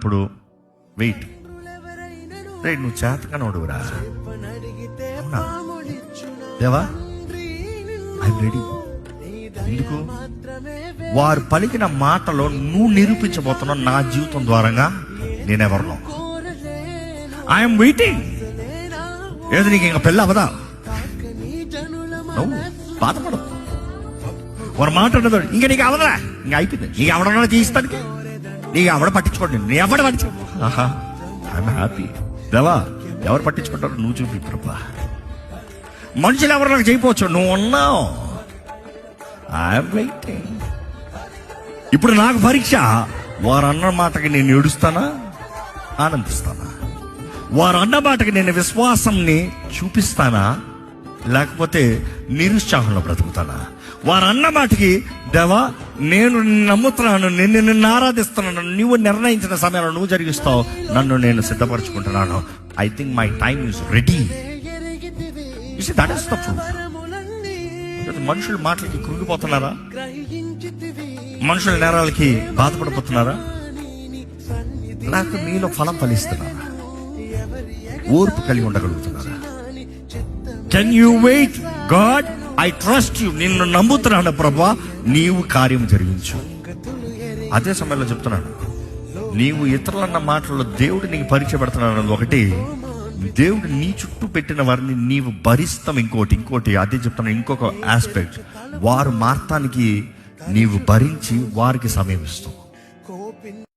అన్నప్పుడు వెయిట్, రే నువ్వు చేతకనోడురా, అవునా దేవా ఐఎమ్ రెడీ. ఎందుకు? వారు పలికిన మాటలో నువ్వు నిరూపించబోతున్నావు నా జీవితం ద్వారంగా నేనెవరినో. I'm waiting. ఏదో నీకు ఇంకా పెళ్ళి అవదా? నువ్వు బాధపడవు. వారు మాట్లాడదు ఇంకా నీకు అవదా, ఇంకా అయిపోయింది. నీకు ఎవడన్నా తీస్తానికి, నీకు ఎవడ పట్టించుకోండి, నీ ఎవడ పట్టించుకో. I'm happy. దేవా ఎవరు పట్టించుకుంటారో నువ్వు చూపి ప్రభా. మనుషులు ఎవరు నాకు చేయకపోవచ్చు, నువ్వు ఉన్నావు. I'm waiting. ఇప్పుడు నాకు పరీక్ష, వారు అన్న మాటకి నేను ఏడుస్తానా, ఆనందిస్తానా? వారు అన్న మాటకి నేను విశ్వాసంని చూపిస్తానా, లేకపోతే నిరుత్సాహంలో బ్రతుకుతానా? వారు అన్న మాటకి దేవా నేను నిన్ను నమ్ముతున్నాను, నిన్ను ఆరాధిస్తున్నాను, నువ్వు నిర్ణయించిన సమయంలో నువ్వు జరిగిస్తావు, నన్ను నేను సిద్ధపరచుకుంటున్నాను. I think my time is ready. That is the truth. మనుషుల మాటలకి కృంగిపోతున్నారా? మనుషుల నేరాలకి బాధపడిపోతున్నారా? నాకు మీలో ఫలం ఫలిస్తున్నారా? ఓర్పు కలిగి ఉండగలుగుతున్నారా? Can you wait? God I trust you. నిన్ను నమ్ముతున్నాను ప్రభా, నీవు కార్యం జరిగించు. అదే సమయంలో చెప్తున్నాను, నీవు ఇతరులన్న మాటల్లో దేవుడు నీకు పరీక్ష పెడుతున్నాడు అన్నది ఒకటి, దేవుడు నీ చుట్టూ పెట్టిన వారిని నీవు భరిస్తాం ఇంకోటి. అదే చెప్తాను, ఇంకొక ఆస్పెక్ట్, వారు మార్తానికి నీవు భరించి వారికి సమయం ఇస్తావు.